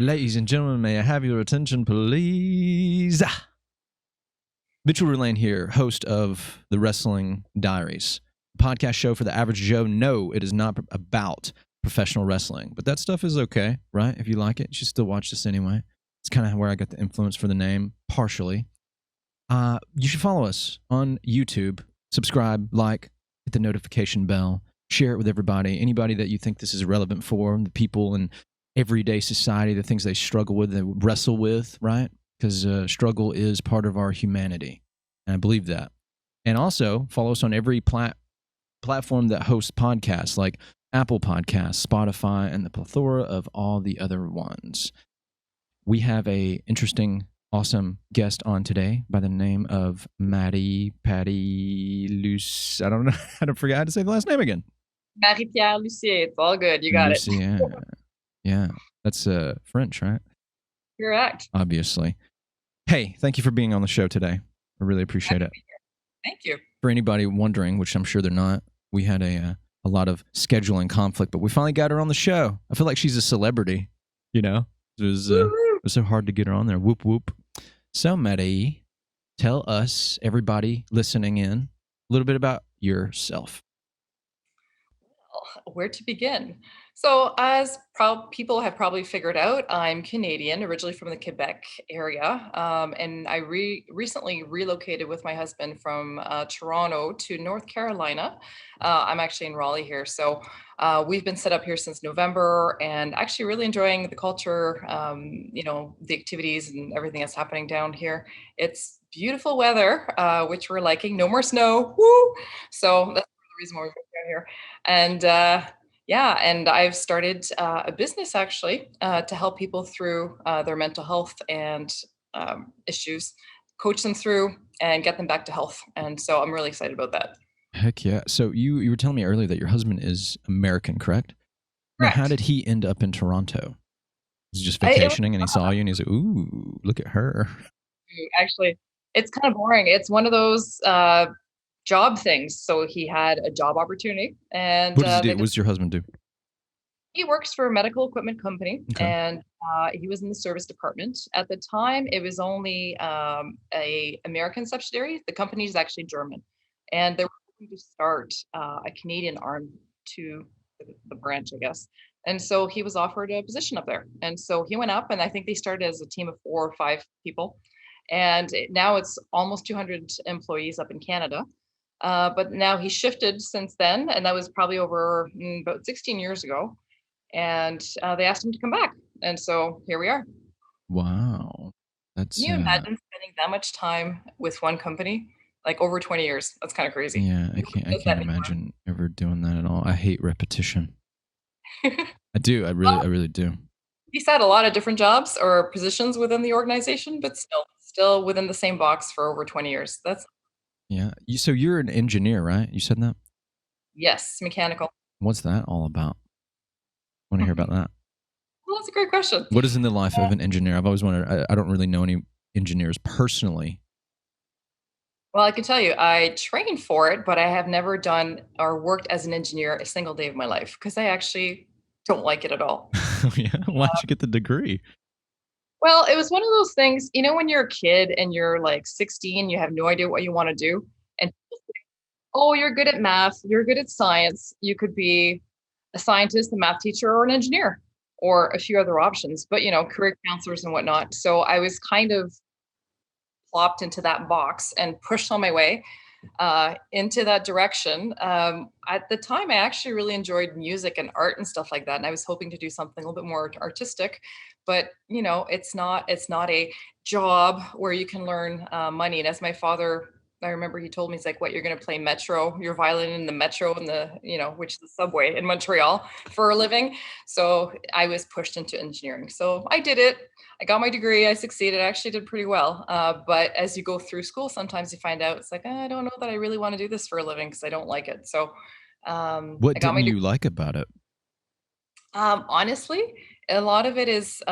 Ladies and gentlemen, may I have your attention, please? Mitchell Rullane here, host of the Wrestling Diaries, a podcast show for the average Joe. No, it is not about professional wrestling, but that stuff is okay, right? If you like it, you should still watch this anyway. It's kind of where I got the influence for the name, partially. You should follow us on YouTube, subscribe, like, hit the notification bell, share it with everybody, anybody that you think this is relevant for, the people in everyday society, the things they struggle with, they wrestle with, right? Because struggle is part of our humanity, and I believe that. And also follow us on every platform that hosts podcasts, like Apple Podcasts, Spotify, and the plethora of all the other ones. We have a interesting, awesome guest on today by the name of Marie-Pierre Lussier. I don't know. I don't forget how to say the last name again. Marie-Pierre, Lussier. It's all good. You got it. Lussier. Yeah, that's French, right? Correct. Obviously. Hey, thank you for being on the show today. I really appreciate it. Thank you. For anybody wondering, which I'm sure they're not, we had a lot of scheduling conflict, but we finally got her on the show. I feel like she's a celebrity, you know? It was so hard to get her on there. Whoop, whoop. So, Marie, tell us, everybody listening in, a little bit about yourself. Well, where to begin? So, as people have probably figured out, I'm Canadian, originally from the Quebec area, and I recently relocated with my husband from Toronto to North Carolina. I'm actually in Raleigh here, so we've been set up here since November, and actually really enjoying the culture, the activities and everything that's happening down here. It's beautiful weather, which we're liking. No more snow, woo! So that's the reason why we're down here, and yeah, and I've started a business actually to help people through their mental health and issues, coach them through and get them back to health. And so I'm really excited about that. Heck yeah. So you were telling me earlier that your husband is American, correct? Now, how Correct. did he end up in Toronto? Was he just vacationing and he saw you and he's like, ooh, look at her. Actually, it's kind of boring. It's one of those job things. So he had a job opportunity and What does he do? they What does your husband do? he works for a medical equipment company, Okay. and he was in the service department. At the time, it was only a American subsidiary. The company is actually German, and they were looking to start a Canadian arm to the branch, I guess. And so he was offered a position up there, and so he went up, and I think they started as a team of 4 or 5 people, and now it's almost 200 employees up in Canada. But now he shifted since then, and that was probably over about 16 years ago, and they asked him to come back, and so here we are. Wow. Can That's you imagine spending that much time with one company, like over 20 years? That's kind of crazy. yeah, I Nobody does can't that imagine ever doing that at all. I hate repetition. anymore. I do. I Well, really do. he's had a lot of different jobs or positions within the organization, but still within the same box for over 20 years. That's Yeah. So you're an engineer, right? You said that? yes, mechanical. What's that all about? Want to hear about that? Well, that's a great question. What is in the life of an engineer? I've always wondered. I don't really know any engineers personally. Well, I can tell you, I trained for it, but I have never done or worked as an engineer a single day of my life because I actually don't like it at all. Yeah. Why'd you get the degree? Well, it was one of those things, when you're a kid and you're like 16, you have no idea what you want to do. And people say, oh, you're good at math, you're good at science, you could be a scientist, a math teacher, or an engineer, or a few other options, but career counselors and whatnot. So I was kind of plopped into that box and pushed on my way into that direction. At the time, I actually really enjoyed music and art and stuff like that, and I was hoping to do something a little bit more artistic. But it's not a job where you can learn money. And as my father, I remember he told me, he's like, "What, you're going to play metro, your violin in the metro in the which is the subway in Montreal for a living." So I was pushed into engineering. So I did it. I got my degree. I succeeded. I actually did pretty well. But as you go through school, sometimes you find out it's like, I don't know that I really want to do this for a living because I don't like it. So What I got didn't my degree. you like about it? Honestly, a lot of it is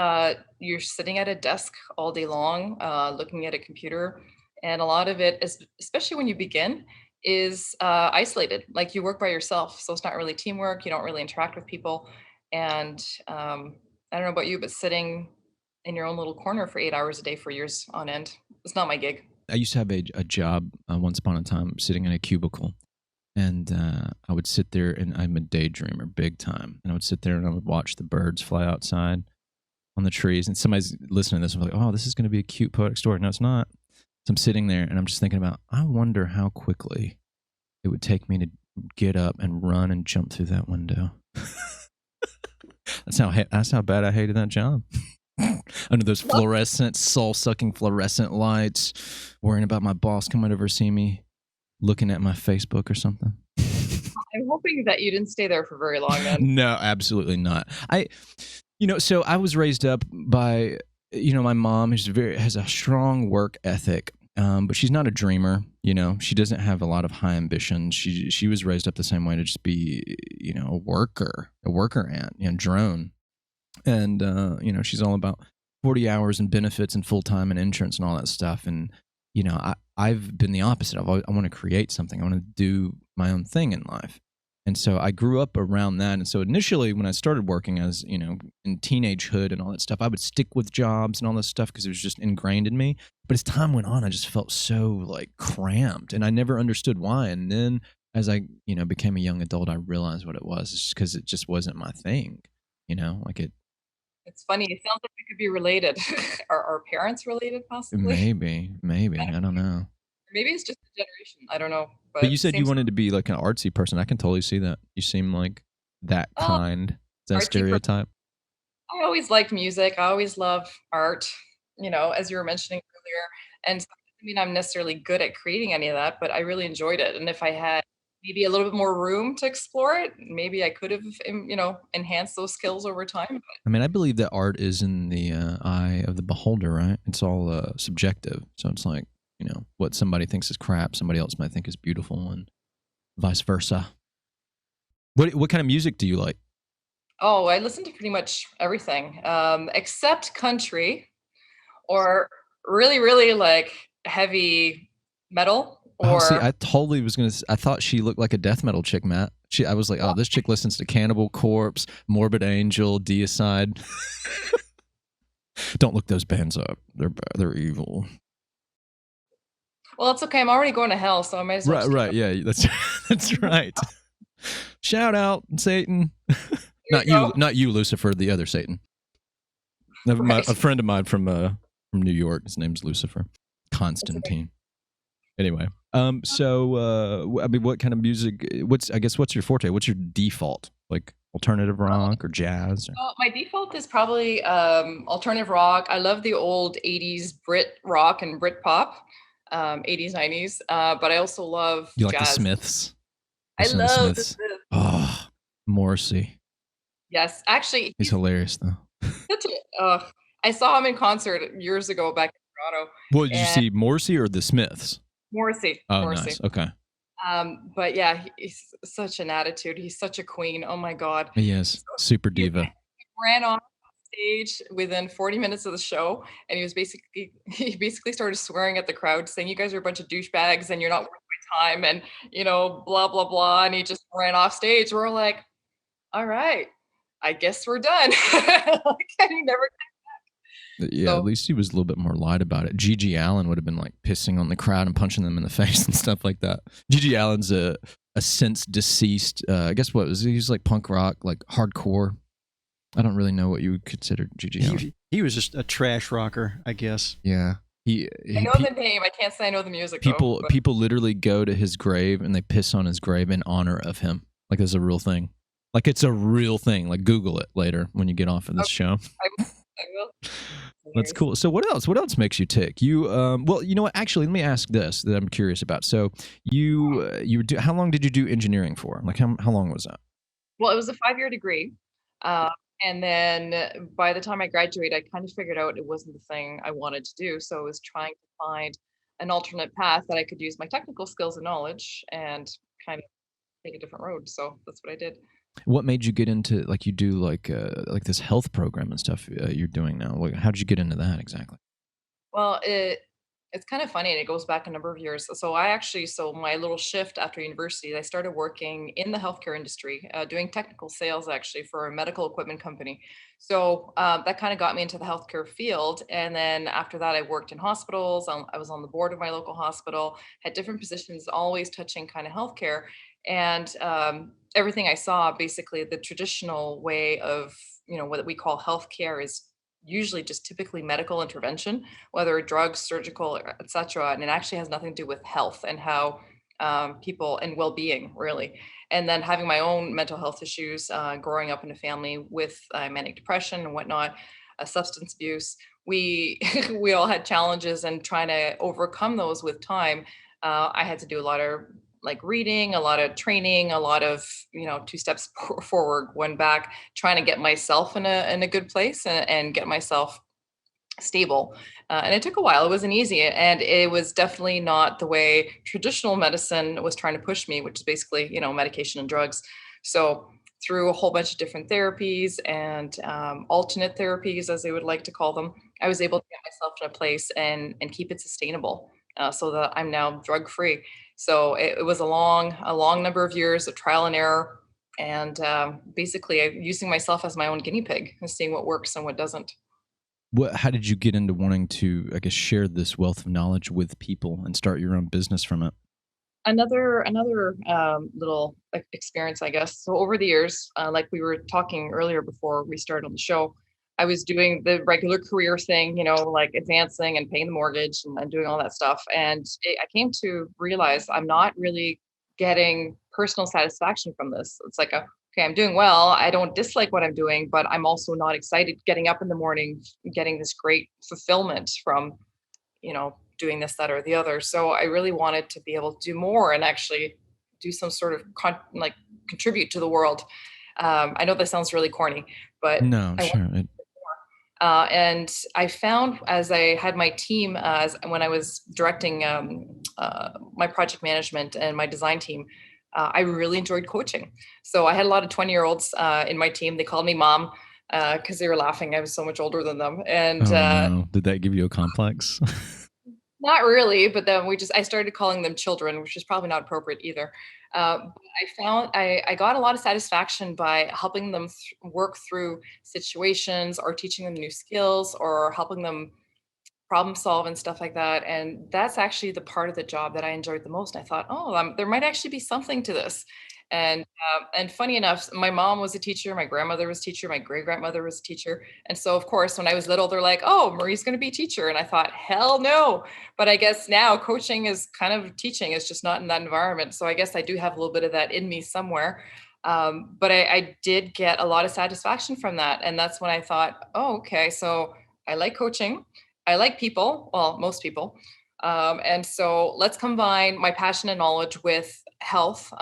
you're sitting at a desk all day long, looking at a computer. And a lot of it is, especially when you begin, is isolated. Like you work by yourself. So it's not really teamwork. You don't really interact with people. And I don't know about you, but sitting in your own little corner for 8 hours a day for years on end. It's not my gig. I used to have a job once upon a time sitting in a cubicle. And I would sit there, and I'm a daydreamer big time. And I would sit there and I would watch the birds fly outside on the trees. And somebody's listening to this and like, oh, this is going to be a cute poetic story. No, it's not. So I'm sitting there and I'm just thinking about, I wonder how quickly it would take me to get up and run and jump through that window. That's how bad I hated that job. Under those fluorescent, soul-sucking fluorescent lights, worrying about my boss coming over to see me, looking at my Facebook or something. I'm hoping that you didn't stay there for very long then. No, absolutely not. So I was raised up by, my mom has a strong work ethic, but she's not a dreamer. She doesn't have a lot of high ambitions. She was raised up the same way to just be, a worker ant, drone. And, she's all about 40 hours and benefits and full-time and insurance and all that stuff. And, I've been the opposite. I want to create something. I want to do my own thing in life. And so I grew up around that. And so initially when I started working as, in teenagehood and all that stuff, I would stick with jobs and all this stuff because it was just ingrained in me. But as time went on, I just felt so cramped and I never understood why. And then as I, became a young adult, I realized what it was. It's just because it just wasn't my thing, It's funny. It sounds like we could be related. Are our parents related possibly? Maybe. I don't know. Maybe it's just a generation. I don't know. But you said you wanted to be like an artsy person. I can totally see that. You seem like that kind. Is that stereotype? I always liked music. I always loved art, as you were mentioning earlier. And so, I'm necessarily good at creating any of that, but I really enjoyed it. And if I had maybe a little bit more room to explore it, maybe I could have, enhanced those skills over time. I believe that art is in the eye of the beholder, right? It's all subjective. So it's like, what somebody thinks is crap, somebody else might think is beautiful, and vice versa. What kind of music do you like? Oh, I listen to pretty much everything, except country, or really, really heavy metal. Or see, I totally was gonna. I thought she looked like a death metal chick, Matt. I was like, oh, this chick listens to Cannibal Corpse, Morbid Angel, Deicide. Don't look those bands up. They're evil. Well, it's okay. I'm already going to hell, so I might as well. Right. Yeah, that's right. Shout out, Satan. Not you, Lucifer, the other Satan. A friend of mine from New York. His name's Lucifer. Constantine. Anyway, what kind of music? What's your forte? What's your default? Like alternative rock or jazz? My default is probably alternative rock. I love the old '80s Brit rock and Brit pop, '80s, '90s. But I also love you like jazz. The Smiths. I love the Smiths. Oh, Morrissey. Yes, actually, he's hilarious though. I saw him in concert years ago back in Toronto. What did you see, Morrissey or the Smiths? Morrissey. Oh, Morrissey. Nice. Okay. But yeah, he's such an attitude. He's such a queen. Oh my God. He is. Super diva. He ran off stage within 40 minutes of the show, and he basically started swearing at the crowd, saying, "You guys are a bunch of douchebags, and you're not worth my time," and blah blah blah. And he just ran off stage. We're like, all right, I guess we're done. And he never. Yeah, at least he was a little bit more light about it. Gigi Allen would have been pissing on the crowd and punching them in the face and stuff like that. Gigi Allen's a since deceased. I guess he was like punk rock, like hardcore. I don't really know what you would consider Gigi Allen. He was just a trash rocker, I guess. Yeah. I know the name. I can't say I know the music. People literally go to his grave and they piss on his grave in honor of him. Like it's a real thing. Like it's a real thing. Like Google it later when you get off of this show. I will. That's cool. So what else? What else makes you tick? You well, you know what? Actually, let me ask this that I'm curious about. So how long did you do engineering for? Like how long was that? Well, it was a 5-year degree, and then by the time I graduated, I kind of figured out it wasn't the thing I wanted to do. So I was trying to find an alternate path that I could use my technical skills and knowledge and kind of take a different road. So that's what I did. What made you get into you do like this health program and stuff you're doing now? How did you get into that exactly? Well, It's kind of funny, and it goes back a number of years. So my little shift after university, I started working in the healthcare industry, doing technical sales actually for a medical equipment company. So that kind of got me into the healthcare field. And then after that, I worked in hospitals. I was on the board of my local hospital, had different positions, always touching kind of healthcare. And everything I saw, basically, the traditional way of, what we call healthcare is usually just typically medical intervention, whether drugs, surgical, etc. And it actually has nothing to do with health and how people and well-being really. And then having my own mental health issues, growing up in a family with manic depression and whatnot, substance abuse, we we all had challenges and trying to overcome those with time. I had to do a lot of like reading, a lot of training, a lot of two steps forward, one back, trying to get myself in a good place and get myself stable. And it took a while. It wasn't easy. And it was definitely not the way traditional medicine was trying to push me, which is basically, medication and drugs. So through a whole bunch of different therapies and alternate therapies, as they would like to call them, I was able to get myself in a place and keep it sustainable, so that I'm now drug free. So it was a long number of years of trial and error, and basically using myself as my own guinea pig and seeing what works and what doesn't. How did you get into wanting to, I guess, share this wealth of knowledge with people and start your own business from it? Another little experience, I guess. So over the years, like we were talking earlier before we started on the show, I was doing the regular career thing, like advancing and paying the mortgage and doing all that stuff. And I came to realize I'm not really getting personal satisfaction from this. It's like, okay, I'm doing well. I don't dislike what I'm doing, but I'm also not excited getting up in the morning, getting this great fulfillment from, doing this, that, or the other. So I really wanted to be able to do more and actually do some sort of contribute to the world. I know that sounds really corny, but No, I sure. and I found as I had my team, as when I was directing my project management and my design team, I really enjoyed coaching. So I had a lot of 20-year-olds in my team. They called me mom because they were laughing. I was so much older than them. And Oh no, did that give you a complex? not really, but then I started calling them children, which is probably not appropriate either. But I found I got a lot of satisfaction by helping them work through situations or teaching them new skills or helping them problem solve and stuff like that. And that's actually the part of the job that I enjoyed the most. I thought, oh, there might actually be something to this. And funny enough, my mom was a teacher, my grandmother was a teacher, my great grandmother was a teacher. And so, of course, when I was little, they're like, oh, Marie's going to be a teacher. And I thought, hell no. But I guess now coaching is kind of teaching, it's just not in that environment. So I guess I do have a little bit of that in me somewhere. But I did get a lot of satisfaction from that. And that's when I thought, oh, okay, so I like coaching. I like people, well, most people. And so let's combine my passion and knowledge with health,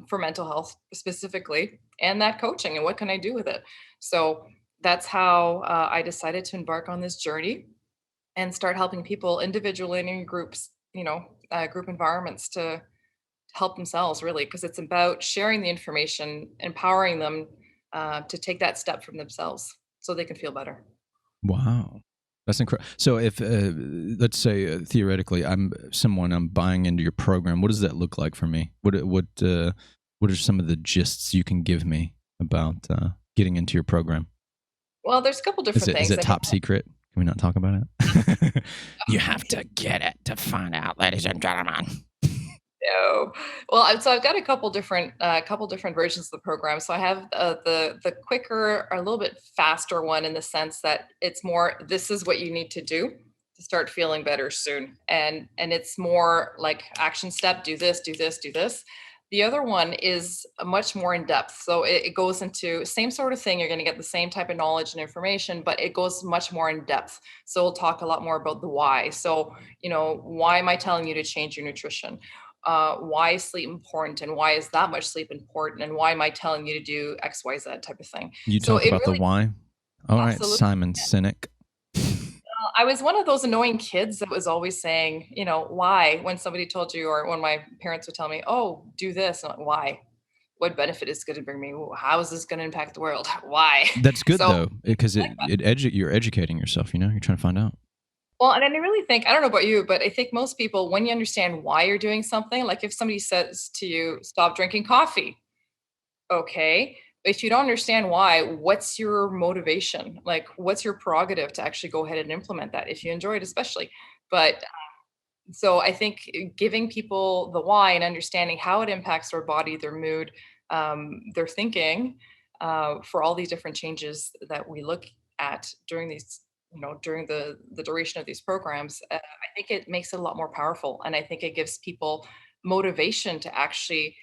for mental health specifically, and that coaching, and what can I do with it? So that's how I decided to embark on this journey and start helping people individually and in groups, group environments to help themselves really, because it's about sharing the information, empowering them to take that step from themselves so they can feel better. Wow. That's incredible. So if, let's say, theoretically, I'm buying into your program, what does that look like for me? What are some of the gists you can give me about getting into your program? Well, there's a couple different things. Is it top secret? Can we not talk about it? You have to get it to find out, ladies and gentlemen. No. Well, so I've got a couple different versions of the program. So I have the quicker, or a little bit faster one, in the sense that it's more, this is what you need to do to start feeling better soon, and it's more like action step: do this, do this, do this. The other one is much more in depth. So it goes into same sort of thing. You're going to get the same type of knowledge and information, but it goes much more in depth. So we'll talk a lot more about the why. So, why am I telling you to change your nutrition? Why is sleep important, and why is that much sleep important, and why am I telling you to do X, Y, Z type of thing? You So talk it about the really, why. All right, absolutely. Simon Sinek. I was one of those annoying kids that was always saying, why, when somebody told you, or when my parents would tell me, oh, do this. I'm like, why? What benefit is it going to bring me? How is this going to impact the world? Why? That's good So though, because you're educating yourself. You're trying to find out. Well, and I really think, I don't know about you, but I think most people, when you understand why you're doing something, like if somebody says to you, stop drinking coffee, okay. If you don't understand why, what's your motivation? Like, what's your prerogative to actually go ahead and implement that if you enjoy it, especially? But so I think giving people the why and understanding how it impacts their body, their mood, their thinking, for all these different changes that we look at during these, during the duration of these programs, I think it makes it a lot more powerful, and I think it gives people motivation to actually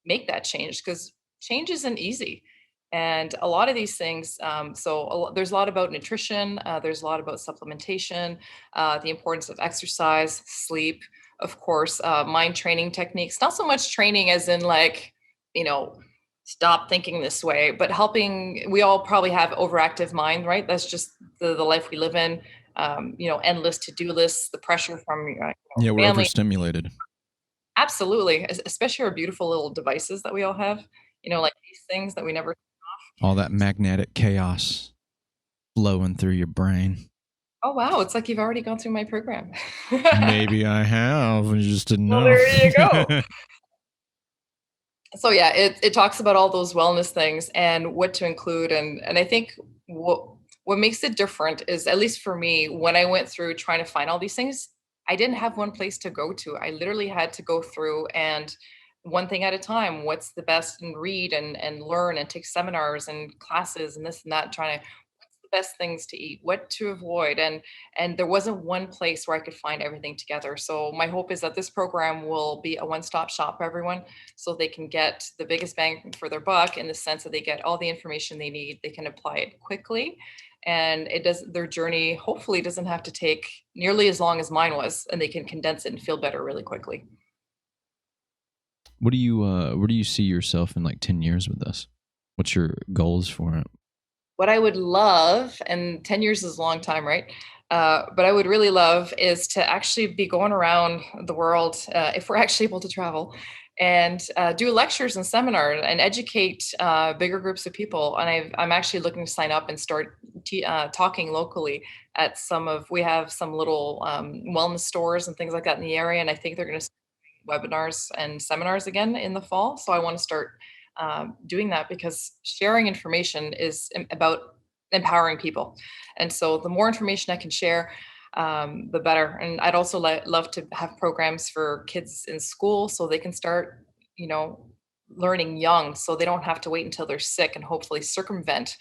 make that change because change isn't easy. And a lot of these things, there's a lot about nutrition, there's a lot about supplementation, the importance of exercise, sleep, of course, mind training techniques. Not so much training as in like, you know, stop thinking this way, but helping. We all probably have overactive mind, right? That's just the life we live in. Endless to-do lists, the pressure from Yeah, we're family. overstimulated. Absolutely, especially our beautiful little devices that we all have. Like these things that we never. All that magnetic chaos flowing through your brain. Oh wow, it's like you've already gone through my program. Maybe I have. I just didn't Well, know. there you go. So yeah, it talks about all those wellness things and what to include, and I think what makes it different is, at least for me, when I went through trying to find all these things, I didn't have one place to go to. I literally had to go through and one thing at a time, what's the best, and read and learn and take seminars and classes and this and that, trying to what's the best things to eat, what to avoid, and there wasn't one place where I could find everything together. So my hope is that this program will be a one-stop shop for everyone, so they can get the biggest bang for their buck, in the sense that they get all the information they need, they can apply it quickly, and their journey hopefully doesn't have to take nearly as long as mine was, and they can condense it and feel better really quickly. What do you where do you see yourself in like 10 years with this? What's your goals for it? What I would love, and 10 years is a long time, right? But I would really love is to actually be going around the world, if we're actually able to travel, and do lectures and seminars and educate bigger groups of people. And I'm actually looking to sign up and start talking locally at we have some little wellness stores and things like that in the area. And I think they're going to webinars and seminars again in the fall. So I want to start doing that, because sharing information is about empowering people. And so the more information I can share, the better. And I'd also love to have programs for kids in school so they can start, learning young, so they don't have to wait until they're sick and hopefully circumvent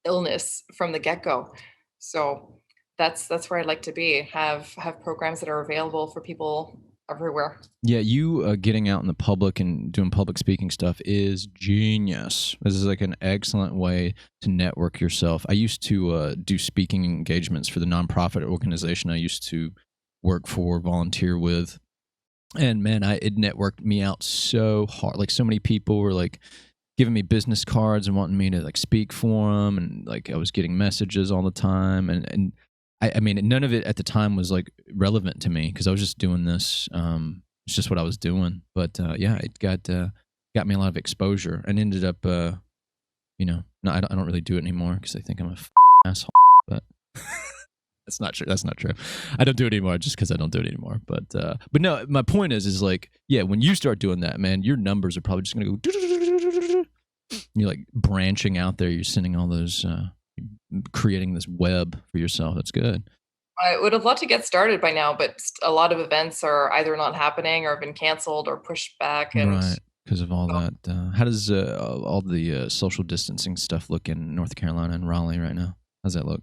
illness from the get-go. So that's where I'd like to be. Have programs that are available for people everywhere. Yeah, you getting out in the public and doing public speaking stuff is genius. This is like an excellent way to network yourself. I used to do speaking engagements for the nonprofit organization I used to work for, volunteer with. And man, it networked me out so hard. Like so many people were like giving me business cards and wanting me to like speak for them, and like I was getting messages all the time, and I mean, none of it at the time was like relevant to me because I was just doing this. It's just what I was doing. But yeah, it got me a lot of exposure, and ended up, no, I don't really do it anymore because I think I'm a asshole. But that's not true. That's not true. I don't do it anymore just because I don't do it anymore. But no, my point is like, yeah, when you start doing that, man, your numbers are probably just gonna go. You're like branching out there. You're sending all those. Creating this web for yourself. That's good. I would have loved to get started by now, but a lot of events are either not happening or have been canceled or pushed back. And Right, because of all that. How does all the social distancing stuff look in North Carolina and Raleigh right now? How's that look?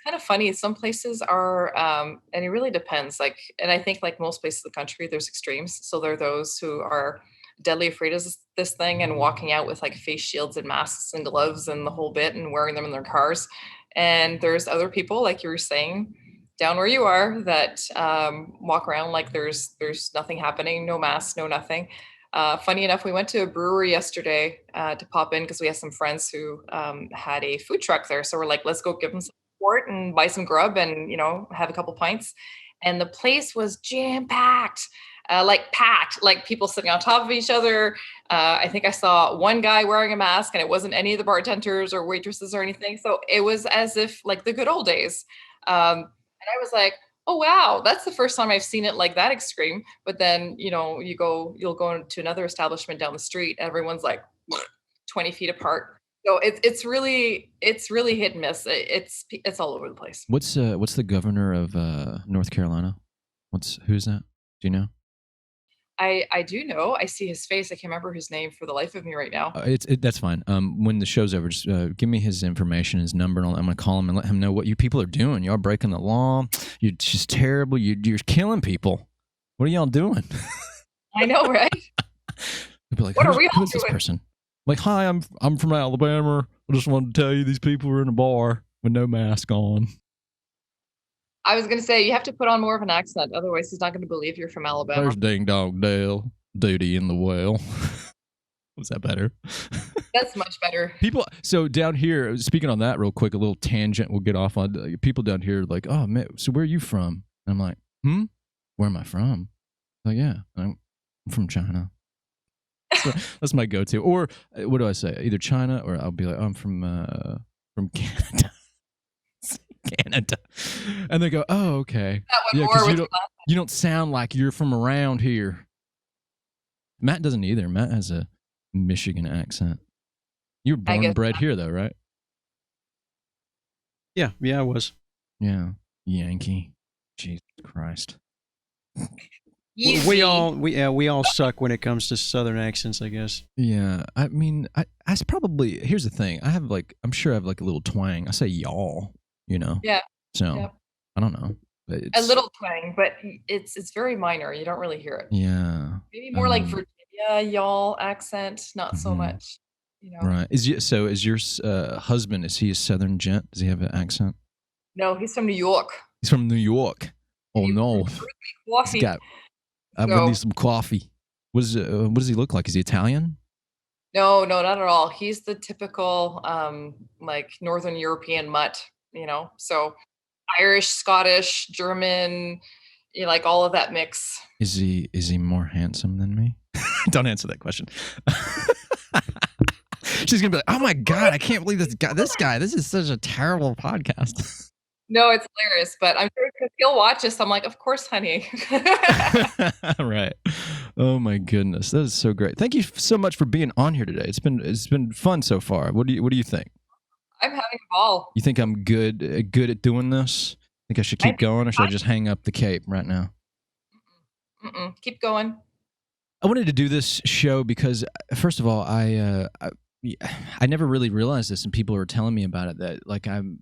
kind of funny. Some places are, and it really depends. Like, and I think like most places in the country, there's extremes. So there are those who are deadly afraid of this thing and walking out with like face shields and masks and gloves and the whole bit and wearing them in their cars. And there's other people, like you were saying, down where you are, that walk around like there's nothing happening, no masks, no nothing. Funny enough, we went to a brewery yesterday to pop in because we have some friends who had a food truck there. So we're like, let's go give them some support and buy some grub and have a couple pints. And the place was jam packed, like people sitting on top of each other. I think I saw one guy wearing a mask, and it wasn't any of the bartenders or waitresses or anything. So it was as if like the good old days. And I was like, Oh wow, that's the first time I've seen it like that extreme. But then, you'll go into another establishment down the street, everyone's like 20 feet apart. So it's really hit and miss. It's all over the place. What's the governor of North Carolina? Who's that? Do you know? I do know. I see his face. I can't remember his name for the life of me right now. That's fine. When the show's over, just give me his information, his number, and I'm gonna call him and let him know what you people are doing. Y'all breaking the law. You're just terrible. You're killing people. What are y'all doing? I know, right? They'll be like, What are we all who's this doing? person? Like, hi, I'm from Alabama. I just wanted to tell you these people were in a bar with no mask on. I was going to say, you have to put on more of an accent. Otherwise, he's not going to believe you're from Alabama. There's Ding Dong Dale, Duty in the well. Was that better? That's much better. People, so down here, speaking on that real quick, a little tangent we'll get off on. People down here are like, oh, man, so where are you from? And I'm like, where am I from? Like, yeah, I'm from China. That's my go-to. Or what do I say? Either China or I'll be like, oh, I'm from Canada. Canada. And they go, oh, okay. Yeah, because you don't sound like you're from around here. Matt doesn't either. Matt has a Michigan accent. You were born and bred here, though, right? Yeah, I was. Yeah, Yankee. Jesus Christ. We all suck when it comes to Southern accents, I guess. Yeah, I mean, I probably, here's the thing. I'm sure I have like a little twang. I say y'all, Yeah. So yeah. I don't know. A little twang, but it's very minor. You don't really hear it. Yeah. Maybe more like Virginia y'all accent, not so much. Right. Is your husband? Is he a Southern gent? Does he have an accent? No, he's from New York. He's from New York. Oh no. Coffee. I'm gonna need some coffee. What does he look like? Is he Italian? No, not at all. He's the typical like Northern European mutt, so Irish, Scottish, German, like all of that mix. Is he more handsome than me? Don't answer that question. She's gonna be like, oh my God, I can't believe this guy. This is such a terrible podcast. No, it's hilarious, but I'm sure because he'll watch us. I'm like, of course, honey. Right. Oh my goodness, that is so great. Thank you so much for being on here today. It's been fun so far. What do you think? I'm having a ball. You think I'm good at doing this? Think I should keep going, or should I just hang up the cape right now? Keep going. I wanted to do this show because, first of all, I never really realized this, and people were telling me about it, that like I'm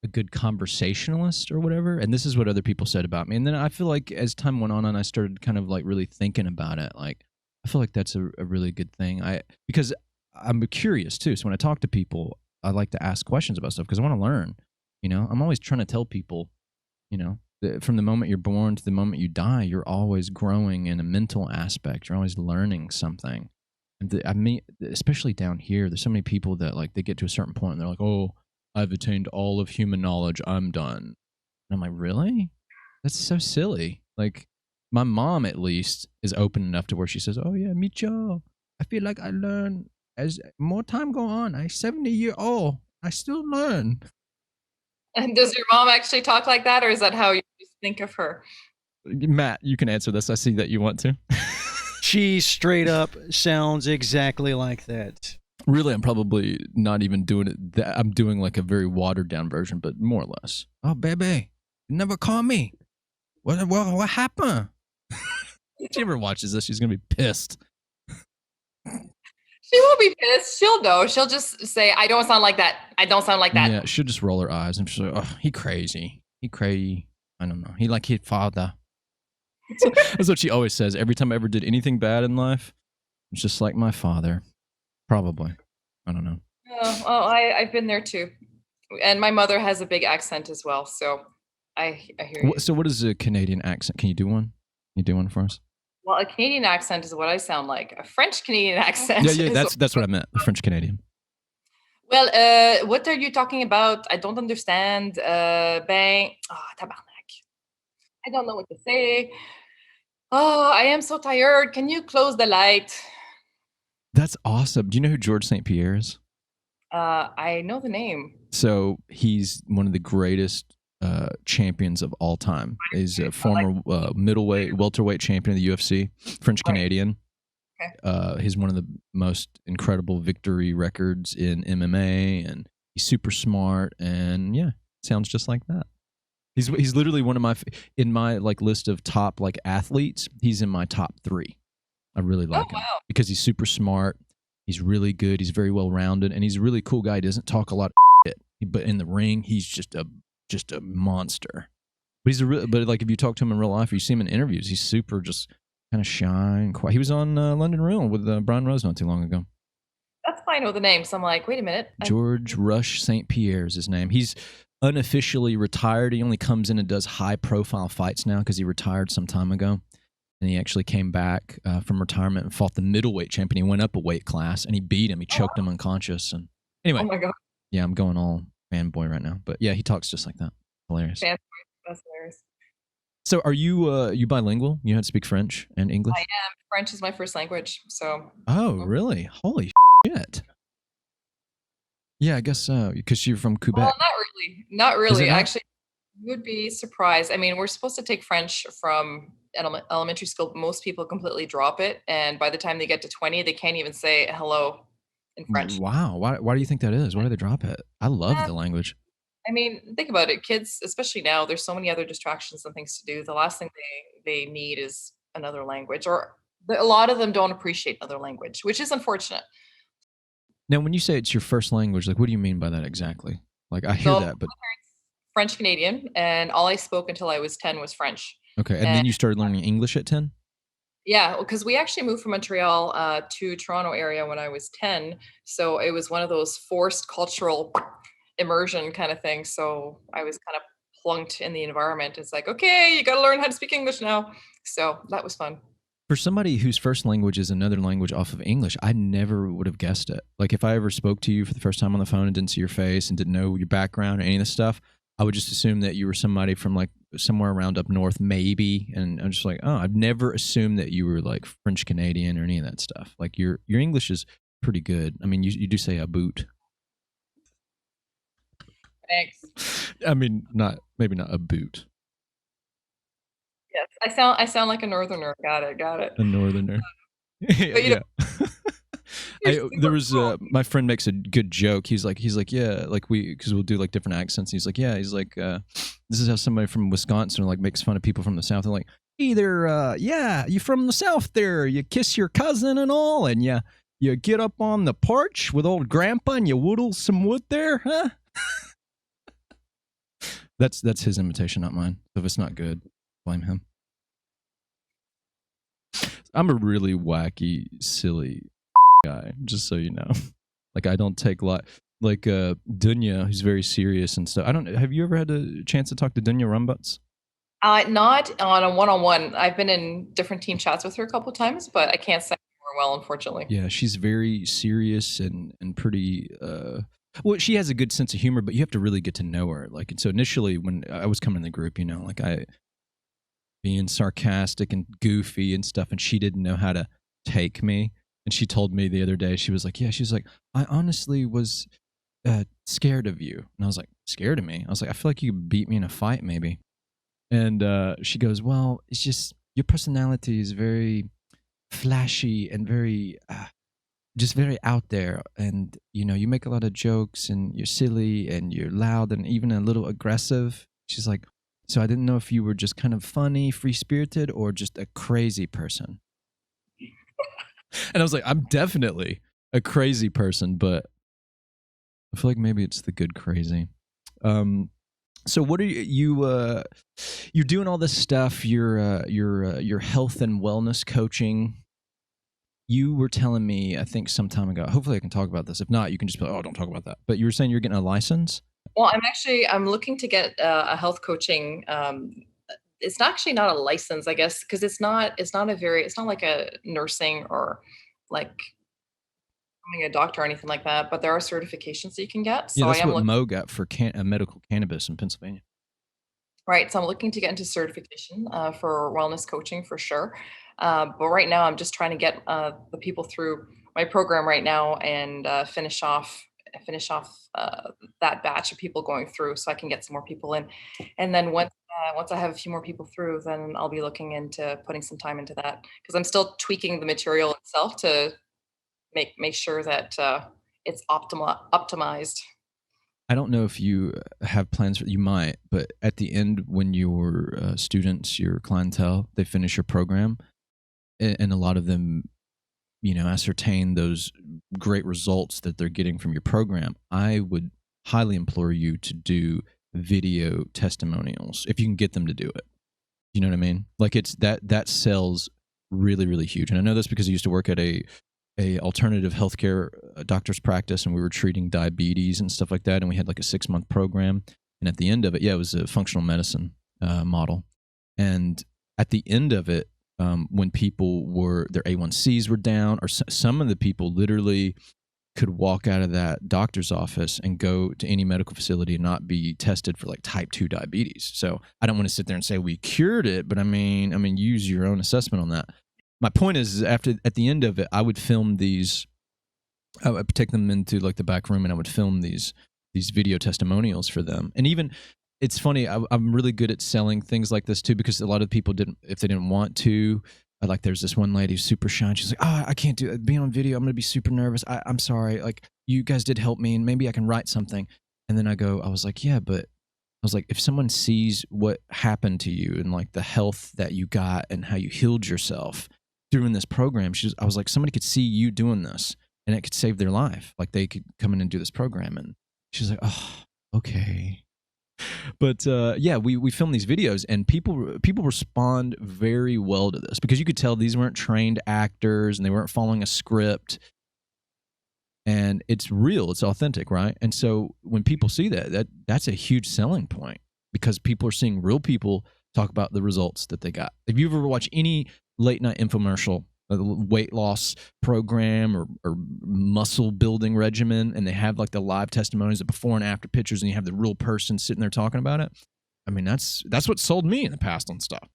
a good conversationalist or whatever, and this is what other people said about me. And then I feel like as time went on and I started kind of like really thinking about it, like I feel like that's a really good thing. Because I'm curious too, so when I talk to people, I like to ask questions about stuff because I want to learn. I'm always trying to tell people, that from the moment you're born to the moment you die, you're always growing in a mental aspect. You're always learning something. And I mean, especially down here, there's so many people that like they get to a certain point and they're like, oh, I've attained all of human knowledge. I'm done. And I'm like, really? That's so silly. Like, my mom, at least, is open enough to where she says, oh, yeah, me too. I feel like I learn as more time go on. I'm 70-year-old. I still learn. And does your mom actually talk like that, or is that how you think of her? Matt, you can answer this. I see that you want to. She straight up sounds exactly like that. Really, I'm probably not even doing it. I'm doing like a very watered down version, but more or less. Oh, baby, you never call me. What happened? If she ever watches this, she's going to be pissed. She won't be pissed. She'll know. She'll just say, I don't sound like that. I don't sound like that. Yeah, she'll just roll her eyes and she's like, oh, he crazy. He crazy. I don't know. He like his father. That's what she always says. Every time I ever did anything bad in life, it's just like my father. Probably. I don't know. Oh, well, I've been there too. And my mother has a big accent as well. So I hear you. So what is a Canadian accent? Can you do one? Can you do one for us? Well, a Canadian accent is what I sound like. A French Canadian accent. Yeah, that's what I meant. A French Canadian. Well, what are you talking about? I don't understand. Tabarnak. I don't know what to say. Oh, I am so tired. Can you close the light? That's awesome. Do you know who George St. Pierre is? I know the name. So he's one of the greatest champions of all time. He's a former welterweight champion of the UFC, French Canadian. Okay. He's one of the most incredible victory records in MMA, and he's super smart. And yeah, sounds just like that. He's literally one of my in my like list of top like athletes. He's in my top 3. I really like him because he's super smart. He's really good. He's very well rounded, and he's a really cool guy. He doesn't talk a lot of shit, but in the ring, he's just a monster. But but like if you talk to him in real life, or you see him in interviews, he's super just kind of shy and quiet. He was on London Real with Brian Rose not too long ago. That's fine with the name. So I'm like, wait a minute. George Rush St. Pierre is his name. He's unofficially retired. He only comes in and does high-profile fights now because he retired some time ago. And he actually came back from retirement and fought the middleweight champion. He went up a weight class, and he beat him. He choked him unconscious. And anyway, oh my God. Yeah, I'm going all fanboy right now. But yeah, he talks just like that. Hilarious. Fanboy. That's hilarious. So are you bilingual? You know how to speak French and English? I am. French is my first language. So. Oh, really? Holy shit. Yeah, I guess so. Because you're from Quebec. Well, not really. Not really. Not? Actually, you would be surprised. I mean, we're supposed to take French from elementary school, but most people completely drop it. And by the time they get to 20, they can't even say hello in French. Wow. Why do you think that is? Why do they drop it? I love the language. I mean, think about it. Kids, especially now, there's so many other distractions and things to do. The last thing they need is another language, or a lot of them don't appreciate another language, which is unfortunate. Now, when you say it's your first language, like, what do you mean by that exactly? Like, I hear that, but French Canadian, and all I spoke until I was 10 was French. Okay, and then you started learning English at 10? Yeah, because we actually moved from Montreal to Toronto area when I was 10, so it was one of those forced cultural immersion kind of thing. So I was kind of plunked in the environment. It's like, okay, you got to learn how to speak English now. So that was fun. For somebody whose first language is another language off of English, I never would have guessed it. Like if I ever spoke to you for the first time on the phone and didn't see your face and didn't know your background or any of this stuff, I would just assume that you were somebody from like somewhere around up north, maybe. And I'm just like, oh, I've never assumed that you were like French Canadian or any of that stuff. Like your English is pretty good. I mean, you do say a boot. Thanks. I mean, maybe not a boot. Yes, I sound like a northerner. Got it. A northerner. Yeah. There was my friend makes a good joke. He's like yeah, like because we'll do like different accents. He's like this is how somebody from Wisconsin like makes fun of people from the South. They're like, either yeah, you from the South there, you kiss your cousin and all, and you get up on the porch with old grandpa and you whittle some wood there, huh? That's his imitation, not mine. So if it's not good, blame him. I'm a really wacky, silly guy, just so you know. Like I don't take like Dunya, who's very serious and stuff. Have you ever had a chance to talk to Dunya Rumbuts? Not on a one-on-one. I've been in different team chats with her a couple of times, but I can't say her well, unfortunately. Yeah, she's very serious and pretty well, she has a good sense of humor, but you have to really get to know her. Like, and so initially when I was coming in the group, like I being sarcastic and goofy and stuff, and she didn't know how to take me. And she told me the other day, she was like, I honestly was scared of you. And I was like, scared of me? I was like, I feel like you could beat me in a fight maybe. And she goes, well, it's just your personality is very flashy and very just very out there, and you make a lot of jokes and you're silly and you're loud and even a little aggressive. She's like, so I didn't know if you were just kind of funny, free-spirited, or just a crazy person. And I was like, I'm definitely a crazy person, but I feel like maybe it's the good crazy. So what are you're doing all this stuff, your health and wellness coaching. You were telling me, I think some time ago, hopefully I can talk about this. If not, you can just be like, oh, don't talk about that. But you were saying you're getting a license? Well, I'm looking to get a health coaching. It's actually not a license, I guess, because it's not like a nursing or like becoming a doctor or anything like that. But there are certifications that you can get. So yeah, that's what Mo got for medical cannabis in Pennsylvania. Right. So I'm looking to get into certification for wellness coaching for sure. But right now, I'm just trying to get the people through my program right now and finish off finish off that batch of people going through, so I can get some more people in. And then once I have a few more people through, then I'll be looking into putting some time into that, because I'm still tweaking the material itself to make sure that it's optimized. I don't know if you have plans for, you might, but at the end, when your students, your clientele, they finish your program, and a lot of them, ascertain those great results that they're getting from your program, I would highly implore you to do video testimonials if you can get them to do it. You know what I mean? Like, it's that sells really, really huge. And I know this because I used to work at a alternative healthcare doctor's practice, and we were treating diabetes and stuff like that. And we had like a 6-month program. And at the end of it, it was a functional medicine model. And at the end of it, when people their A1Cs were down, or some of the people literally could walk out of that doctor's office and go to any medical facility and not be tested for like type 2 diabetes. So I don't want to sit there and say we cured it, but I mean, use your own assessment on that. My point is, at the end of it, I would film these. I would take them into like the back room, and I would film these video testimonials for them. And even, it's funny, I'm really good at selling things like this too, because a lot of people didn't, if they didn't want to. Like, there's this one lady who's super shy. She's like, "Oh, I can't do it. Being on video, I'm going to be super nervous. I'm sorry. Like, you guys did help me, and maybe I can write something." And then I was like, "Yeah, but," I was like, "if someone sees what happened to you and like the health that you got and how you healed yourself doing this program," I was like, "somebody could see you doing this and it could save their life. Like, they could come in and do this program." And she's like, "Oh, okay." But we film these videos, and people respond very well to this, because you could tell these weren't trained actors and they weren't following a script, and it's real, it's authentic, right? And so when people see that's a huge selling point, because people are seeing real people talk about the results that they got. If you ever watch any late night infomercial, a weight loss program or muscle building regimen, and they have like the live testimonies, the before and after pictures, and you have the real person sitting there talking about it, that's what sold me in the past on stuff.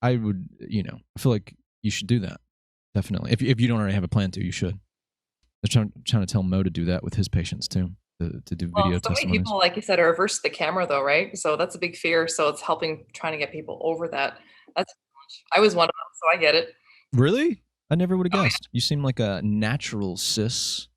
I would, I feel like you should do that. Definitely. If you don't already have a plan to, you should. I'm trying to tell Mo to do that with his patients too, to do video so many testimonies. people, like you said, are averse to the camera though, right? So that's a big fear. So it's trying to get people over that. I was one of them, so I get it. Really? I never would have guessed. Yeah. You seem like a natural cis.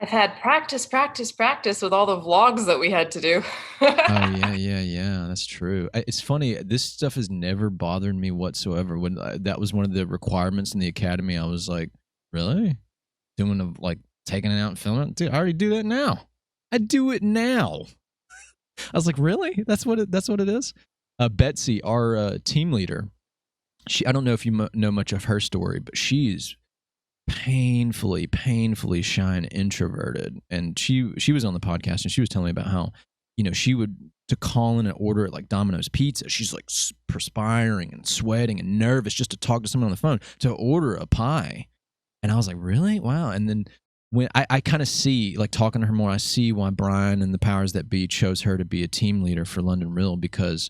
I've had practice with all the vlogs that we had to do. Oh, yeah. That's true. It's funny. This stuff has never bothered me whatsoever. When that was one of the requirements in the academy, I was like, really? Taking it out and filming it? Dude, I already do that now. I do it now. I was like, really? That's what it is? Betsy, our team leader, I don't know if you know much of her story, but she's painfully shy and introverted. And she was on the podcast, and she was telling me about how, she would to call in and order at like Domino's Pizza. She's like perspiring and sweating and nervous just to talk to someone on the phone, to order a pie. And I was like, really? Wow. And then when I kind of see, like, talking to her more, I see why Brian and the powers that be chose her to be a team leader for London Real, because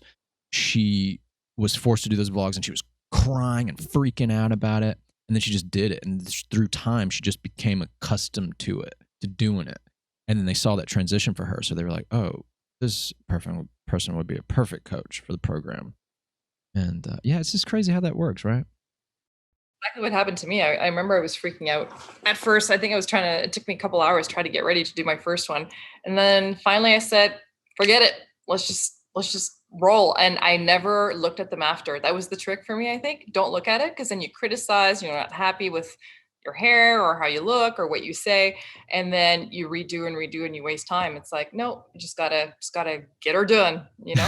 she was forced to do those vlogs, and she was crying and freaking out about it. And then she just did it. And through time, she just became accustomed to it, to doing it. And then they saw that transition for her. So they were like, oh, this person would be a perfect coach for the program. And it's just crazy how that works, right? Exactly what happened to me. I remember I was freaking out at first. I think it took me a couple hours to try to get ready to do my first one. And then finally I said, forget it. Let's just roll. And I never looked at them after. That was the trick for me, I think. Don't look at it, because then you criticize, you're not happy with your hair or how you look or what you say. And then you redo and you waste time. It's like, no, you just gotta get her done, Get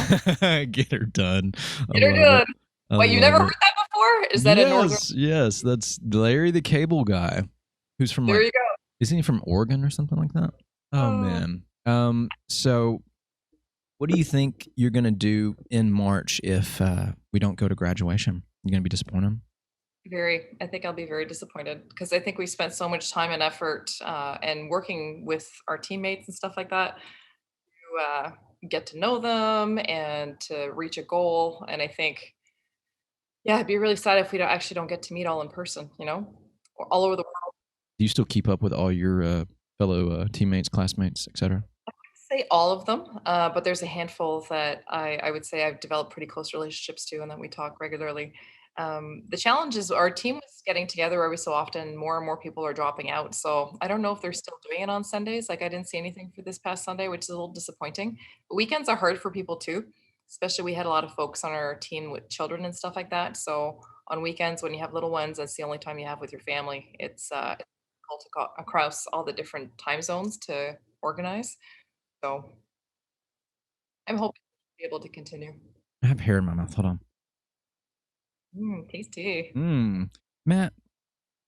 her done. Get her done. Wait, you never heard that before? Is that a northern? Yes, that's Larry the Cable Guy, who's from there you go. Isn't he from Oregon or something like that? Oh man. So what do you think you're gonna do in March if we don't go to graduation? You gonna be disappointed? I think I'll be very disappointed, because I think we spent so much time and effort and working with our teammates and stuff like that to get to know them and to reach a goal. And I think, I'd be really sad if we don't get to meet all in person, all over the world. Do you still keep up with all your fellow teammates, classmates, etc.? Say all of them, but there's a handful that I would say I've developed pretty close relationships to, and that we talk regularly. The challenge is our team is getting together every so often. More and more people are dropping out, so I don't know if they're still doing it on Sundays. Like I didn't see anything for this past Sunday, which is a little disappointing. But weekends are hard for people too, especially we had a lot of folks on our team with children and stuff like that. So on weekends when you have little ones, that's the only time you have with your family. It's difficult to go across all the different time zones to organize. So I'm hoping to be able to continue. I have hair in my mouth. Hold on. Tasty. Matt,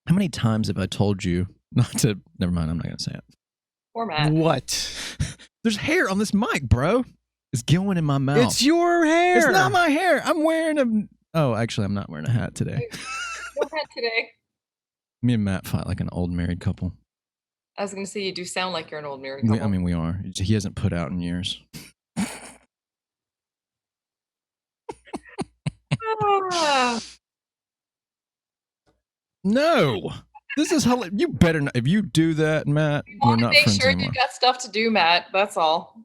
how many times have I told you not to? Never mind. I'm not gonna say it. Poor Matt. What? There's hair on this mic, bro. It's going in my mouth. It's your hair. It's not my hair. I'm wearing a. Oh, actually, I'm not wearing a hat today. No hat today. Me and Matt fight like an old married couple. I was going to say you do sound like you're an old married couple. We are. He hasn't put out in years. No. This is how you better not. If you do that, Matt, we're not friends anymore. Make sure you got stuff to do, Matt. That's all.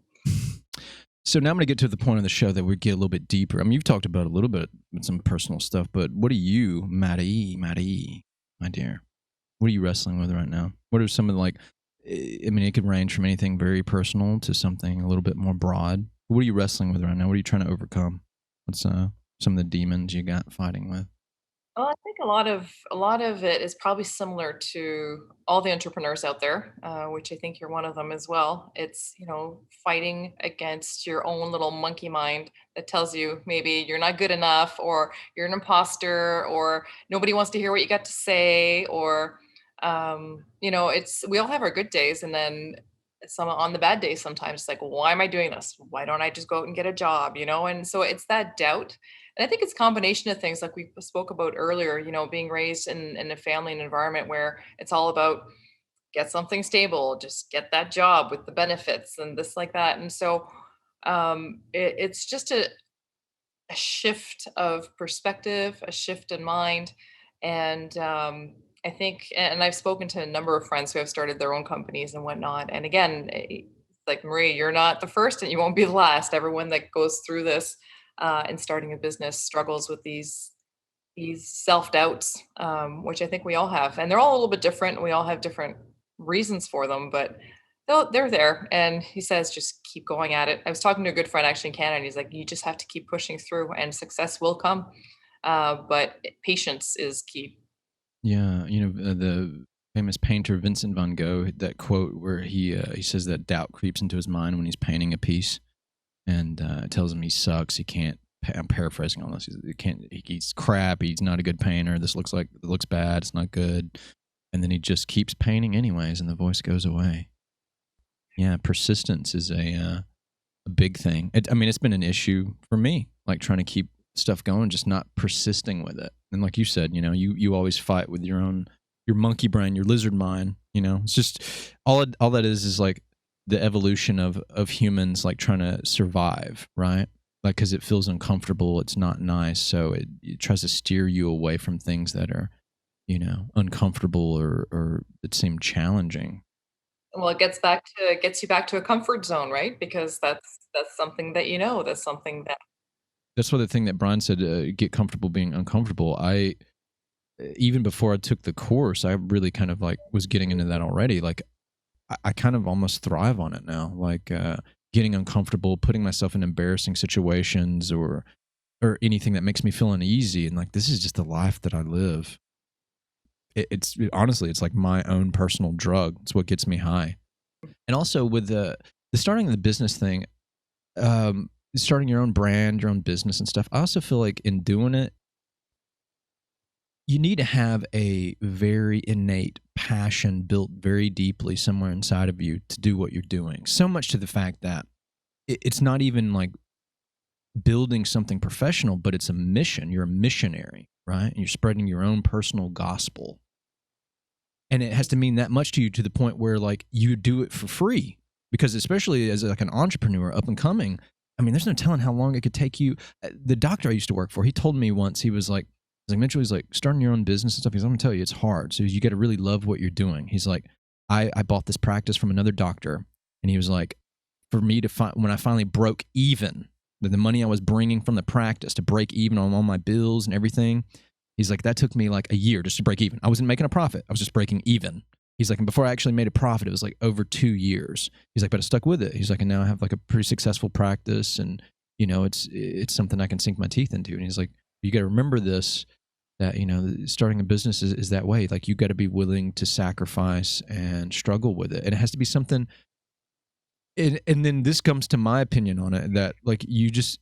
So now I'm going to get to the point of the show that we get a little bit deeper. I mean, you've talked about a little bit with some personal stuff, but what are you, Maddie, my dear? What are you wrestling with right now? What are some of the, like, I mean, it could range from anything very personal to something a little bit more broad. What are you wrestling with right now? What are you trying to overcome? What's some of the demons you got fighting with? Well, I think a lot of it is probably similar to all the entrepreneurs out there, which I think you're one of them as well. It's, fighting against your own little monkey mind that tells you maybe you're not good enough, or you're an imposter, or nobody wants to hear what you got to say, or we all have our good days, and then some on the bad days sometimes it's like, well, why am I doing this? Why don't I just go out and get a job? And so it's that doubt. And I think it's a combination of things like we spoke about earlier, being raised in a family and environment where it's all about get something stable, just get that job with the benefits and this like that. And so it's just a shift of perspective, a shift in mind. And I think, and I've spoken to a number of friends who have started their own companies and whatnot. And again, like Marie, you're not the first and you won't be the last. Everyone that goes through this and starting a business struggles with these self-doubts, which I think we all have. And they're all a little bit different. We all have different reasons for them, but they're there. And he says, just keep going at it. I was talking to a good friend actually in Canada, and he's like, you just have to keep pushing through and success will come. But patience is key. Yeah. The famous painter Vincent van Gogh, that quote where he says that doubt creeps into his mind when he's painting a piece. And tells him he sucks. He can't. I'm paraphrasing all this. He's crap. He's not a good painter. It looks bad. It's not good. And then he just keeps painting anyways, and the voice goes away. Yeah, persistence is a big thing. It's been an issue for me, like trying to keep stuff going, just not persisting with it. And like you said, you always fight with your monkey brain, your lizard mind. It's just all that is like the evolution of humans, like trying to survive, right? Like, because it feels uncomfortable, it's not nice, so it tries to steer you away from things that are, uncomfortable or that seem challenging. Well, it gets you back to a comfort zone, right? Because that's something that that's something that. That's what the thing that Brian said, get comfortable being uncomfortable. Even before I took the course, I really kind of like was getting into that already. Like, I kind of almost thrive on it now, like getting uncomfortable, putting myself in embarrassing situations or anything that makes me feel uneasy. And like, this is just the life that I live. It's honestly, it's like my own personal drug. It's what gets me high. And also with the starting of the business thing, starting your own brand, your own business and stuff, I also feel like in doing it, you need to have a very innate passion built very deeply somewhere inside of you to do what you're doing. So much to the fact that it's not even like building something professional, but it's a mission. You're a missionary, right? And you're spreading your own personal gospel. And it has to mean that much to you to the point where like you do it for free. Because especially as like an entrepreneur up and coming, there's no telling how long it could take you. The doctor I used to work for, he told me once, he was like, Mitchell, he's like, starting your own business and stuff. He's like, I'm going to tell you, it's hard. So you got to really love what you're doing. He's like, I bought this practice from another doctor, and he was like, for me to find, when I finally broke even, the money I was bringing from the practice to break even on all my bills and everything, he's like, that took me like a year just to break even. I wasn't making a profit. I was just breaking even. He's like, and before I actually made a profit, it was like over 2 years. He's like, but I stuck with it. He's like, and now I have like a pretty successful practice, and you know, it's something I can sink my teeth into. And he's like, you got to remember this, that, you know, starting a business is that way. Like, you got to be willing to sacrifice and struggle with it. And it has to be something. And then this comes to my opinion on it, that like, you just,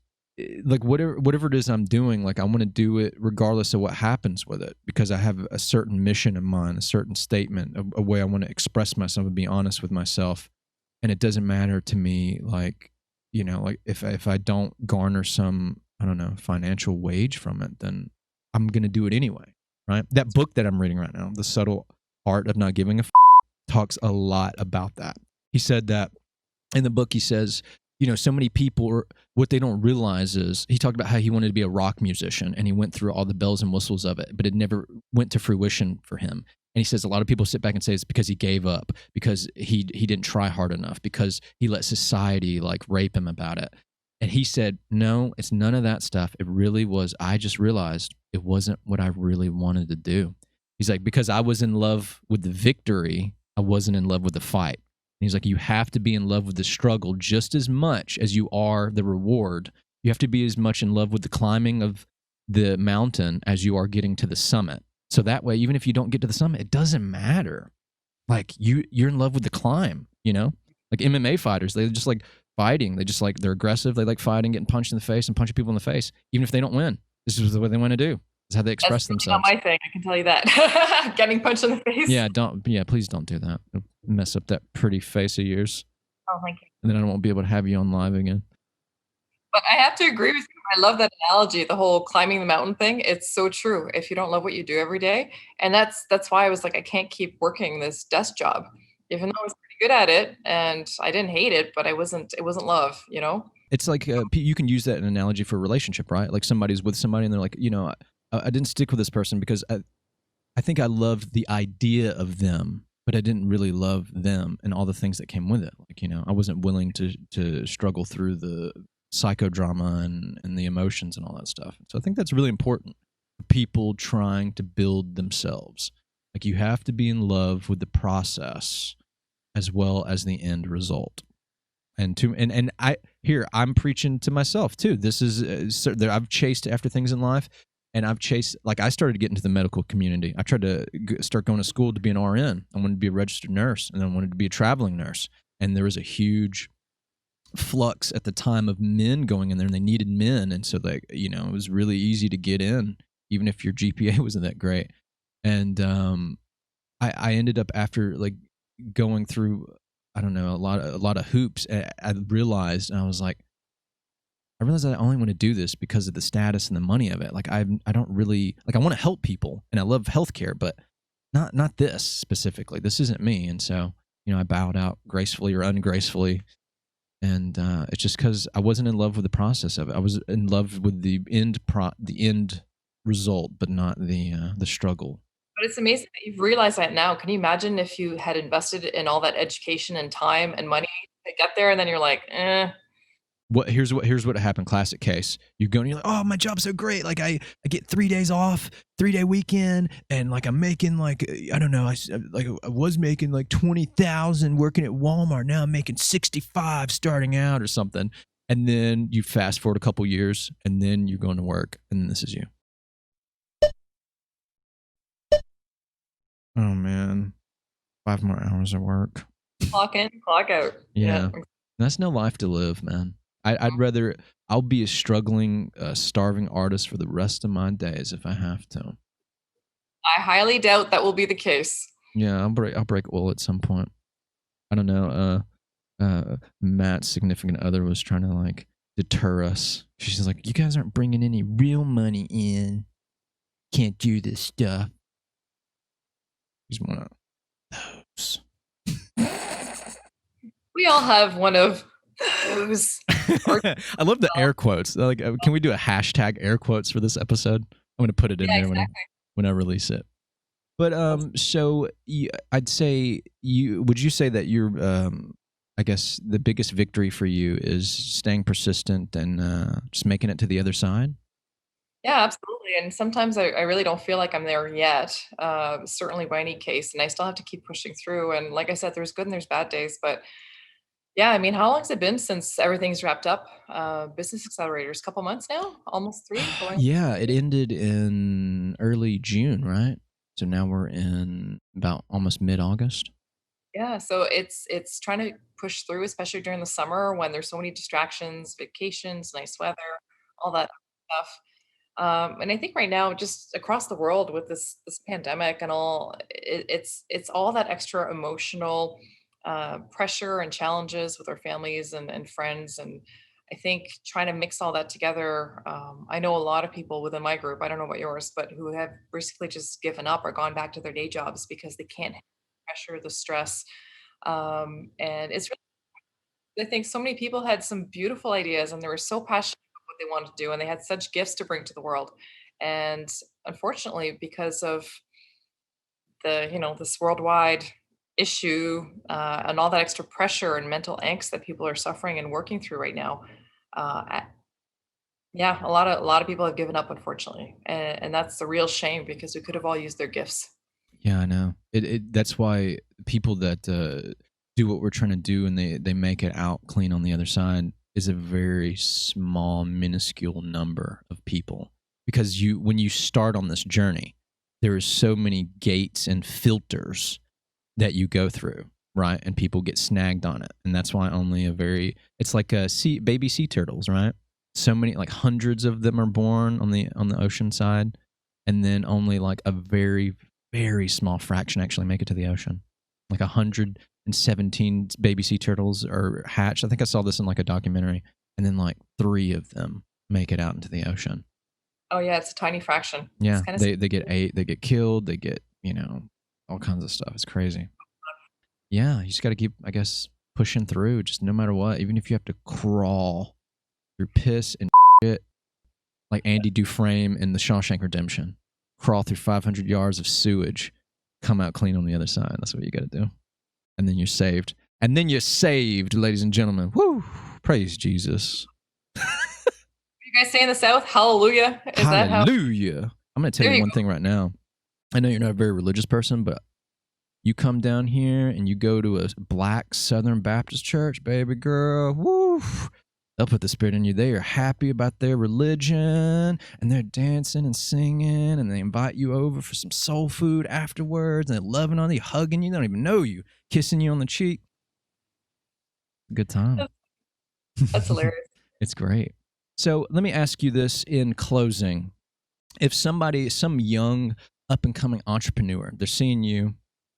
like, whatever it is I'm doing, like, I want to do it regardless of what happens with it, because I have a certain mission in mind, a certain statement, a way I want to express myself and be honest with myself. And it doesn't matter to me, like, you know, like if I don't garner some, I don't know, financial wage from it, then I'm going to do it anyway, right? That book that I'm reading right now, The Subtle Art of Not Giving a talks a lot about that. He said that in the book, he says, you know, so many people, what they don't realize is, he talked about how he wanted to be a rock musician, and he went through all the bells and whistles of it, but it never went to fruition for him. And he says a lot of people sit back and say it's because he gave up, because he didn't try hard enough, because he let society like rape him about it. And he said, no, it's none of that stuff. It really was, I just realized it wasn't what I really wanted to do. He's like, because I was in love with the victory, I wasn't in love with the fight. And he's like, you have to be in love with the struggle just as much as you are the reward. You have to be as much in love with the climbing of the mountain as you are getting to the summit. So that way, even if you don't get to the summit, it doesn't matter. Like, you're in love with the climb, you know? Like MMA fighters, they just like fighting. They just like, they're aggressive. They like fighting, getting punched in the face and punching people in the face, even if they don't win. This is what they want to do. It's how they express themselves. That's not my thing, I can tell you that. Getting punched in the face. Yeah, please don't do that. It'll mess up that pretty face of yours. Oh, thank you. And then I won't be able to have you on live again. But I have to agree with you. I love that analogy, the whole climbing the mountain thing. It's so true. If you don't love what you do every day, and that's why I was like, I can't keep working this desk job, even though I was pretty good at it and I didn't hate it, but it wasn't love, you know? It's like, you can use that in an analogy for a relationship, right? Like, somebody's with somebody and they're like, you know, I didn't stick with this person because I think I loved the idea of them, but I didn't really love them and all the things that came with it. Like, you know, I wasn't willing to struggle through the psychodrama and the emotions and all that stuff. So I think that's really important for people trying to build themselves. Like, you have to be in love with the process as well as the end result. And I'm preaching to myself too. This is I've chased after things in life, and I started to get into the medical community. I tried to start going to school to be an RN. I wanted to be a registered nurse, and then I wanted to be a traveling nurse. And there was a huge flux at the time of men going in there, and they needed men. And so, like, you know, it was really easy to get in, even if your GPA wasn't that great. And I ended up, after like going through, I don't know, a lot of hoops, I realized, and I was like, I realized that I only want to do this because of the status and the money of it. Like, I don't really, like, I want to help people and I love healthcare, but not this specifically. This isn't me. And so, you know, I bowed out gracefully or ungracefully. And it's just because I wasn't in love with the process of it. I was in love with the end result, but not the struggle. But it's amazing that you've realized that now. Can you imagine if you had invested in all that education and time and money to get there, and then you're like, eh. Here's what happened. Classic case. You go and you're like, oh, my job's so great. Like, I get 3 days off, 3-day weekend, and like, I'm making like, I don't know, I was making like 20,000 working at Walmart. Now I'm making 65 starting out or something. And then you fast forward a couple years, and then you're going to work, and this is you. Oh man, 5 more hours of work. Clock in, clock out. Yeah. That's no life to live, man. I'd rather, I'll be a struggling, starving artist for the rest of my days if I have to. I highly doubt that will be the case. Yeah, I'll break oil at some point. I don't know. Matt's significant other was trying to like deter us. She's like, "You guys aren't bringing any real money in. Can't do this stuff." He's one of those. We all have one of those. I love the air quotes. Like, can we do a hashtag air quotes for this episode? I'm going to put it in there exactly. when I release it. So I'd say would you say that you're I guess the biggest victory for you is staying persistent and just making it to the other side? Yeah, absolutely. And sometimes I really don't feel like I'm there yet, certainly by any case. And I still have to keep pushing through. And like I said, there's good and there's bad days. But yeah, I mean, how long has it been since everything's wrapped up? Business accelerators, couple months now, almost three, going. Yeah, it ended in early June, right? So now we're in about almost mid-August. Yeah, so it's trying to push through, especially during the summer when there's so many distractions, vacations, nice weather, all that stuff. And I think right now, just across the world with this pandemic and all, it's all that extra emotional pressure and challenges with our families and friends. And I think trying to mix all that together. I know a lot of people within my group. I don't know about yours, but who have basically just given up or gone back to their day jobs because they can't handle the pressure, the stress, and it's I think so many people had some beautiful ideas and they were so passionate about what they wanted to do and they had such gifts to bring to the world. And unfortunately, because of this worldwide issue and all that extra pressure and mental angst that people are suffering and working through right now, yeah, a lot of people have given up, unfortunately, and that's the real shame because we could have all used their gifts. Yeah, I know. That's why people that do what we're trying to do and they make it out clean on the other side is a very small, minuscule number of people. Because when you start on this journey, there is so many gates and filters that you go through, right? And people get snagged on it, and that's why only it's like baby sea turtles, right? So many, like hundreds of them are born on the ocean side, and then only like a very very small fraction actually make it to the ocean. Like 117 baby sea turtles are hatched. I think I saw this in like a documentary, and then like 3 of them make it out into the ocean. Oh yeah, it's a tiny fraction. It's Yeah, kind of they get ate, they get killed, they get all kinds of stuff. It's crazy. Yeah, you just got to keep, I guess, pushing through, just no matter what, even if you have to crawl through piss and shit, like Andy Dufresne in The Shawshank Redemption. Crawl through 500 yards of sewage, come out clean on the other side. That's what you got to do. And then you're saved. And then you're saved, ladies and gentlemen. Woo! Praise Jesus. You guys say in the South, hallelujah? Is that how? Hallelujah. I'm going to tell you one thing right now. I know you're not a very religious person, but you come down here and you go to a black Southern Baptist church, baby girl. Woo! They'll put the Spirit in you. They are happy about their religion, and they're dancing and singing, and they invite you over for some soul food afterwards, and they're loving on you, hugging you. They don't even know you, kissing you on the cheek. Good time. That's hilarious. It's great. So let me ask you this in closing. If some young up-and-coming entrepreneur, they're seeing you,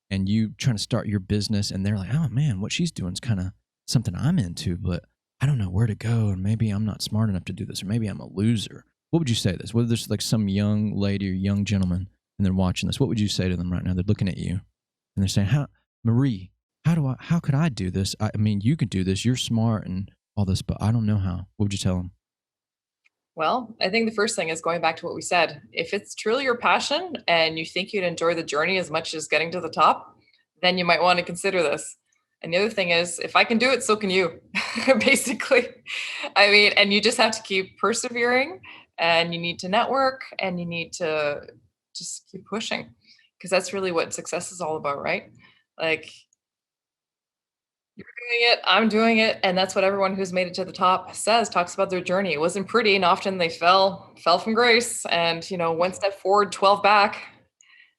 and you trying to start your business, and they're like, oh, man, what she's doing is kind of something I'm into, but I don't know where to go, and maybe I'm not smart enough to do this, or maybe I'm a loser. What would you say to this? Whether there's like some young lady or young gentleman and they're watching this, what would you say to them right now? They're looking at you and they're saying, Marie, how could I do this? I mean, you could do this. You're smart and all this, but I don't know how. What would you tell them? Well, I think the first thing is going back to what we said. If it's truly your passion and you think you'd enjoy the journey as much as getting to the top, then you might want to consider this. And the other thing is, if I can do it, so can you, basically. I mean, and you just have to keep persevering and you need to network and you need to just keep pushing because that's really what success is all about, right? Like you're doing it, I'm doing it. And that's what everyone who's made it to the top talks about their journey. It wasn't pretty and often they fell from grace and, one step forward, 12 back.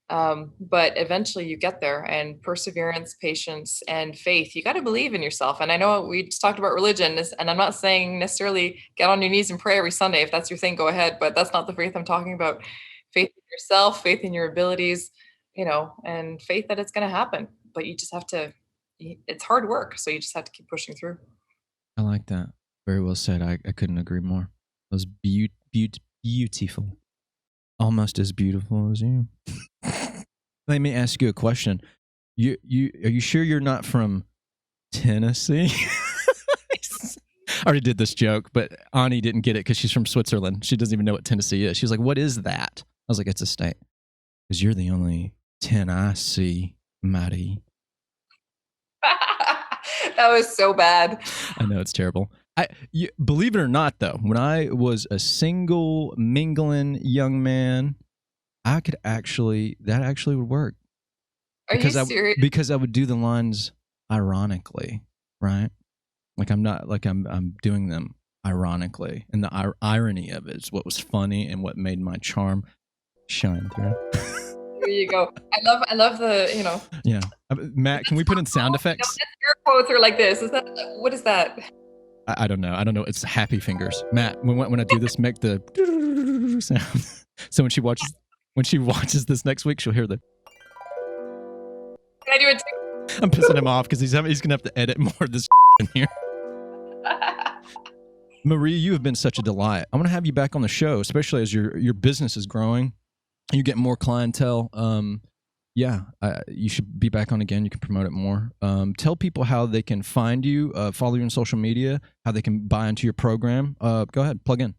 But eventually you get there, and perseverance, patience, and faith. You got to believe in yourself. And I know we just talked about religion, and I'm not saying necessarily get on your knees and pray every Sunday. If that's your thing, go ahead. But that's not the faith I'm talking about. Faith in yourself, faith in your abilities, and faith that it's going to happen. But you just have to, it's hard work. So you just have to keep pushing through. I like that. Very well said. I couldn't agree more. It was beautiful. Almost as beautiful as you. Let me ask you a question. Are you sure you're not from Tennessee? I already did this joke, but Ani didn't get it because she's from Switzerland. She doesn't even know what Tennessee is. She was like, "What is that?" I was like, "It's a state." Because you're the only Tennessee, Marie. That was so bad. I know it's terrible. Believe it or not, though, when I was a single mingling young man, that actually would work. Are you serious? Because I would do the lines ironically, right? Like I'm doing them ironically, and the irony of it is what was funny and what made my charm shine through. There you go. I love the, Yeah. Matt, can we put in sound effects? Air quotes are like this. What is that? I don't know. It's happy fingers. Matt, when I do this, make the sound. So when she watches this next week, she'll hear the. Can I do it too? I'm pissing him off because he's gonna have to edit more of this in here. Marie, you have been such a delight. I want to have you back on the show, especially as your business is growing. You get more clientele. You should be back on again. You can promote it more. Tell people how they can find you, follow you on social media, how they can buy into your program. Go ahead, plug in.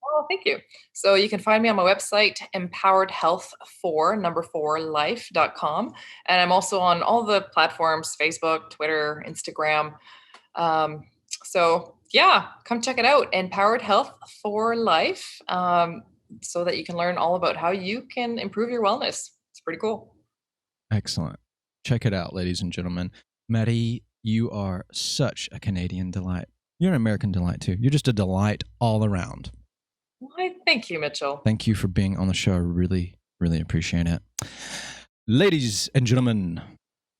Oh, thank you. So you can find me on my website, empoweredhealth4life.com. And I'm also on all the platforms, Facebook, Twitter, Instagram. So yeah, come check it out. Empowered Health for Life. So that you can learn all about how you can improve your wellness. It's pretty cool. Excellent. Check it out, ladies and gentlemen. Marie, you are such a Canadian delight. You're an American delight too. You're just a delight all around. Why, thank you, Mitchell. Thank you for being on the show. I really, really appreciate it. Ladies and gentlemen,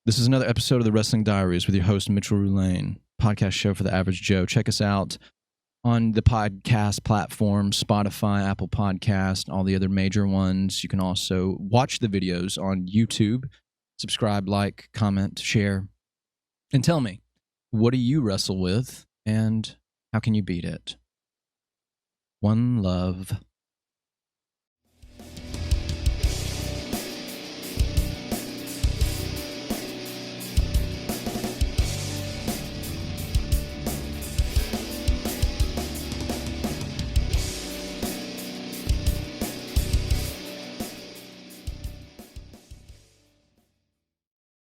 this is another episode of the Wrestling Diaries with your host, Mitchell Roulaine, podcast show for the average Joe. Check us out on the podcast platforms, Spotify, Apple Podcast, all the other major ones. You can also watch the videos on YouTube. Subscribe, like, comment, share, and tell me, what do you wrestle with and how can you beat it? One love.